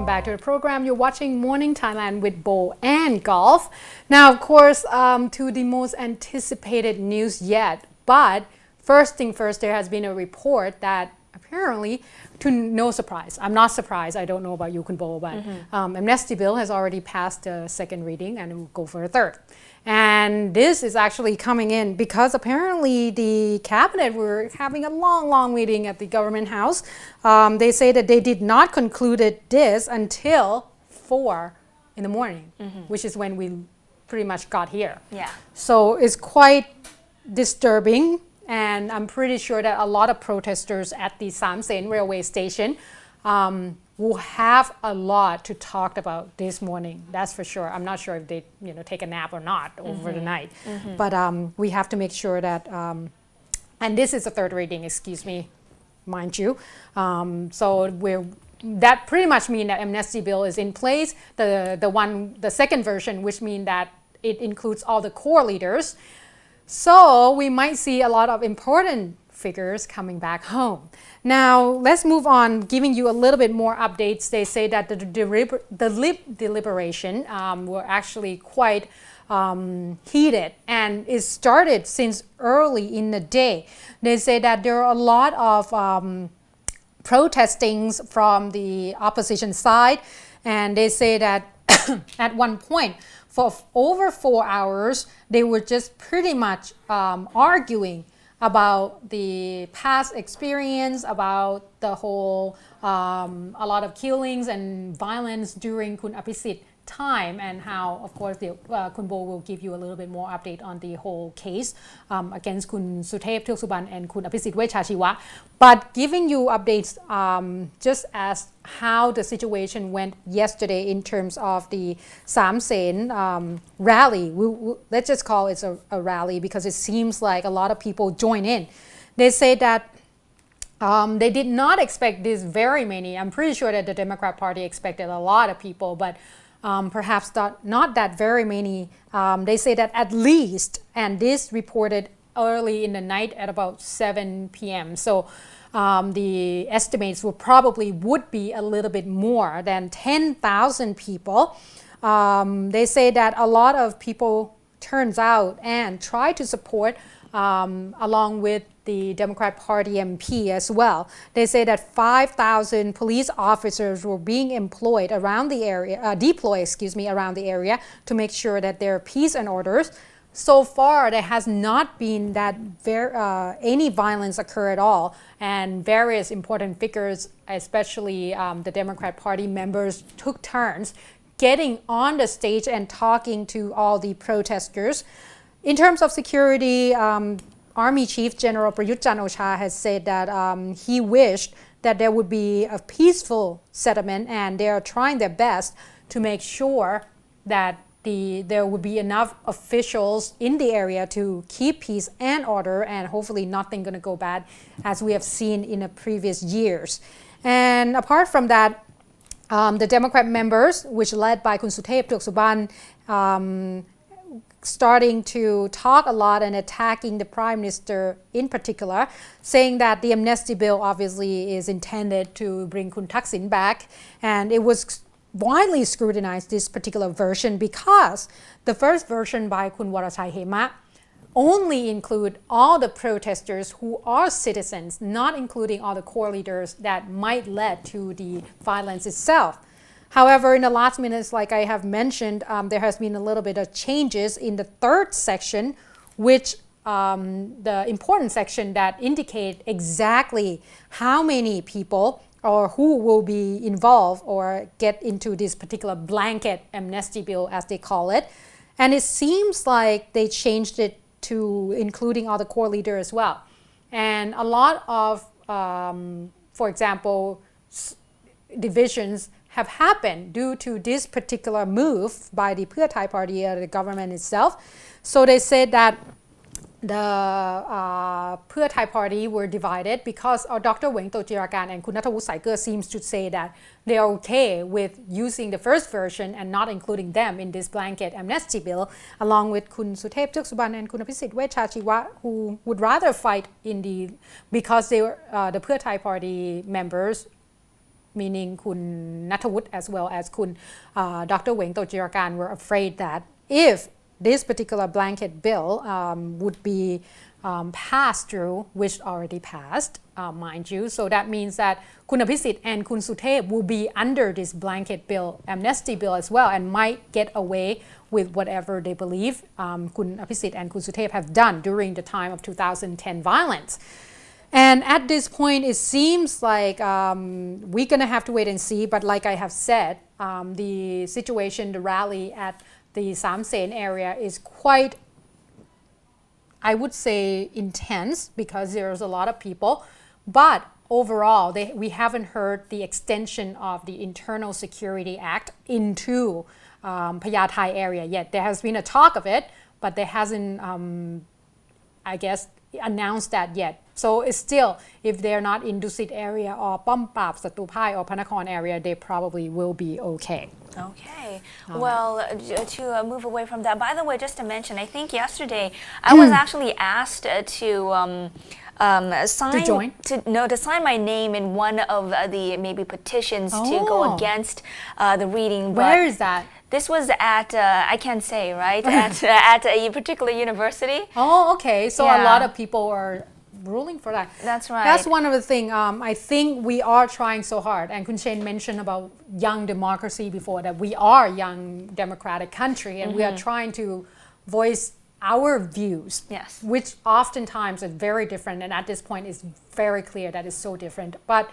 welcome back to the program. You're watching Morning Thailand with Bo and Golf. Now, of course, to the most anticipated news yet. But first thing first, there has been a report that apparently, to no surprise, I'm not surprised, I don't know about you, Kun Bo, but amnesty bill has already passed the second reading and it will go for a third. And this is actually coming in because apparently the cabinet were having a long meeting at the government house. They say that they did not conclude this until 4 in the morning, which is when we pretty much got here. Yeah. So it's quite disturbing, and I'm pretty sure that a lot of protesters at the Samsen railway station will have a lot to talk about this morning. That's for sure. I'm not sure if they, take a nap or not over the night. But we have to make sure that, and this is the third reading, excuse me, mind you. So that pretty much means that amnesty bill is in place. The second version, which means that it includes all the core leaders. So we might see a lot of important figures coming back home. Now, let's move on, giving you a little bit more updates. They say that the deliberation were actually quite heated, and it started since early in the day. They say that there are a lot of protestings from the opposition side, and they say that at one point, for over 4 hours, they were just pretty much arguing about the past experience, about the whole, a lot of killings and violence during Kun Abhisit time, and how, of course, Kun Bo will give you a little bit more update on the whole case against Kun Suthep Thuksuban and Kun Abhisit Wechachiwa. But giving you updates just as how the situation went yesterday in terms of the Samsen rally. Let's just call it a rally because it seems like a lot of people join in. They say that they did not expect this very many. I'm pretty sure that the Democrat Party expected a lot of people, but perhaps not that very many. They say that at least, and this reported early in the night at about 7 p.m. So the estimates would be a little bit more than 10,000 people. They say that a lot of people turns out and try to support along with the Democrat Party MP as well. They say that 5,000 police officers were being employed around the area, around the area to make sure that there are peace and orders. So far, there has not been that any violence occur at all, and various important figures, especially the Democrat Party members, took turns getting on the stage and talking to all the protesters. In terms of security, Army Chief General Prayut Chan-o-cha has said that he wished that there would be a peaceful settlement, and they are trying their best to make sure that there would be enough officials in the area to keep peace and order, and hopefully nothing going to go bad as we have seen in the previous years. And apart from that, the Democrat members, which led by Kun Suthep Thuksuban, starting to talk a lot and attacking the Prime Minister in particular, saying that the amnesty bill obviously is intended to bring Kun Thaksin back, and it was widely scrutinized, this particular version, because the first version by Kun Warachai Hema only include all the protesters who are citizens, not including all the core leaders that might lead to the violence itself. However, in the last minutes, like I have mentioned, there has been a little bit of changes in the third section, which the important section that indicate exactly how many people or who will be involved or get into this particular blanket amnesty bill, as they call it. And it seems like they changed it to including all the core leaders as well. And a lot of, for example, divisions have happened due to this particular move by the Pheu Thai Party or the government itself. So they said that the Pheu Thai Party were divided because Dr. Weng Tojirakan and Kun Nattawut Saiker seems to say that they are okay with using the first version and not including them in this blanket amnesty bill, along with Kun Suthep Thuksuban and Kun Abhisit Wechachiwa, who would rather fight because they were the Pheu Thai Party members meaning คุณณัฐวุฒิ as well as คุณ Dr. เหวงโตจิรการ were afraid that if this particular blanket bill would be passed through, which already passed, mind you. So that means that คุณอภิสิทธิ์ and คุณสุเทพ will be under this blanket bill, amnesty bill as well, and might get away with whatever they believe คุณอภิสิทธิ์ and คุณสุเทพ have done during the time of 2010 violence. And at this point, it seems like we're going to have to wait and see. But like I have said, the situation, the rally at the Samsen area is quite, I would say, intense because there's a lot of people. But overall, we haven't heard the extension of the Internal Security Act into Payathai area yet. There has been a talk of it, but there hasn't, I guess, announced that yet. So it's still, if they're not in Dusit area or Pampap, Satupai or Panakon area, they probably will be okay. Okay. Well, to move away from that, by the way, just to mention, I think yesterday I was actually asked to sign to sign my name in one of the maybe petitions to go against the reading. Where is that? This was at I can't say, right? at a particular university. Oh, okay. So a lot of people are ruling for that. That's right. That's one of the things. I think we are trying so hard. And Kun Chen mentioned about young democracy before, that we are a young democratic country, and we are trying to voice our views, which oftentimes are very different. And at this point, it's very clear that it's so different. But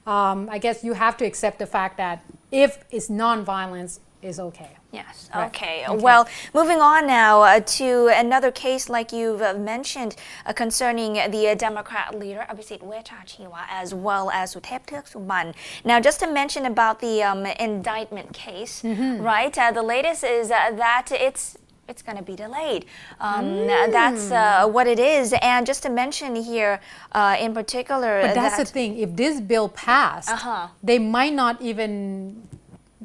I guess you have to accept the fact that if it's non-violence, is okay. Yes. Okay. Well, moving on now to another case like you've mentioned concerning the Democrat leader Abhisit Wechachiwa as well as Suthep Suban. Now, just to mention about the indictment case, right? The latest is that it's going to be delayed. That's what it is. And just to mention here in particular, but that's the thing. If this bill passed, they might not even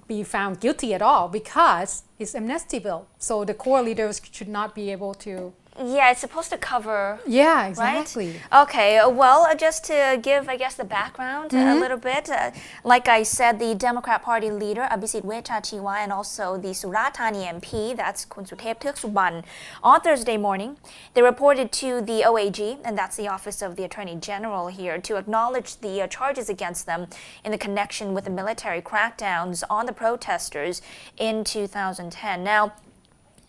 be found guilty at all because it's amnesty bill. So the core leaders should not be able to. Yeah, it's supposed to cover. Yeah, exactly. Right? Okay, well, just to give, I guess, the background a little bit, like I said, the Democrat Party leader Abhisit Wechachiwa and also the Surathani MP, that's Kun Suthep Suban, on Thursday morning, they reported to the OAG, and that's the Office of the Attorney General here, to acknowledge the charges against them in the connection with the military crackdowns on the protesters in 2010. Now,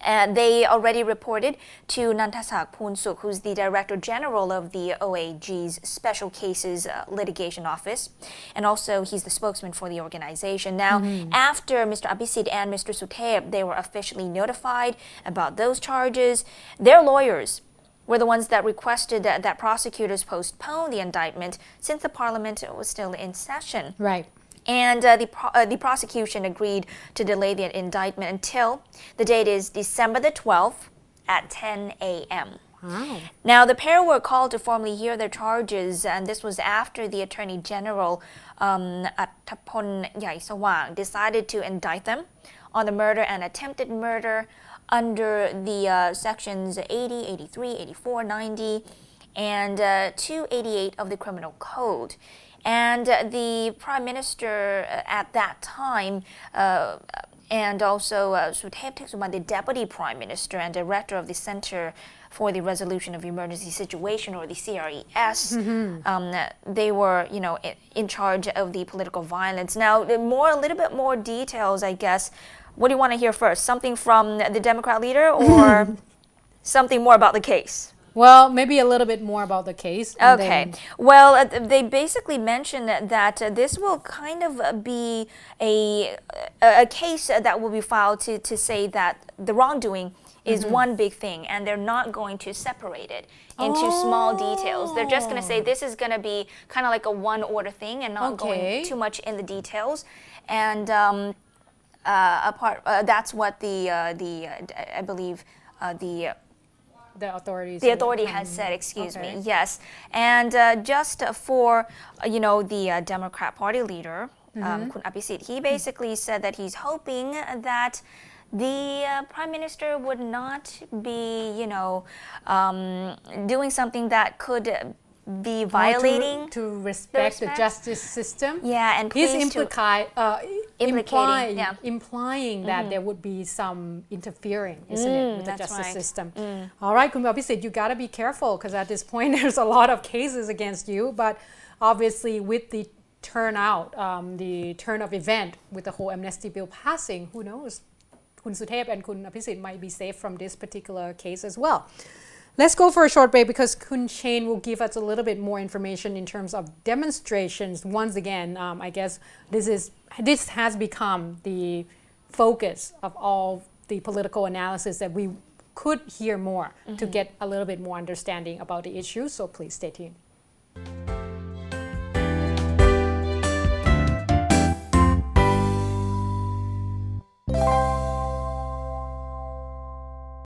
they already reported to Nantasak Punsuk, who's the Director General of the OAG's Special Cases Litigation Office, and also he's the spokesman for the organization. Now, after Mr. Abhisit and Mr. Suthep, they were officially notified about those charges. Their lawyers were the ones that requested that prosecutors postpone the indictment since the parliament was still in session. Right. And the prosecution agreed to delay the indictment until the date is December the 12th at 10 a.m. Wow. Now, the pair were called to formally hear their charges, and this was after the Attorney General Attapon Yaisawang decided to indict them on the murder and attempted murder under the sections 80, 83, 84, 90, and 288 of the Criminal Code. And the Prime Minister at that time, and also Suthep Suban, the Deputy Prime Minister and Director of the Center for the Resolution of Emergency Situation, or the CRES, they were, in charge of the political violence. Now, a little bit more details, I guess. What do you want to hear first? Something from the Democrat leader, or something more about the case? Well, maybe a little bit more about the case. Okay. Well, they basically mentioned that this will kind of be a case that will be filed to say that the wrongdoing is one big thing, and they're not going to separate it into small details. They're just going to say this is going to be kind of like a one-order thing and not going too much in the details. And that's what I believe the authorities. The authority has said, excuse me, yes. And just for, the Democrat Party leader, Kun Abhisit, he basically said that he's hoping that the Prime Minister would not be, doing something that could be violating. to respect the respect. justice system. Yeah, and He's please to implying yeah. implying that there would be some interfering, isn't it, with the that's justice right. system. All right, Kun Abhisit, you got to be careful because at this point there's a lot of cases against you, but obviously with the turnout, the turn of event with the whole amnesty bill passing, who knows? Kun Suthep and Kun Abhisit might be safe from this particular case as well. Let's go for a short break because Kun Shane will give us a little bit more information in terms of demonstrations. Once again, I guess this has become the focus of all the political analysis that we could hear more to get a little bit more understanding about the issue. So please stay tuned.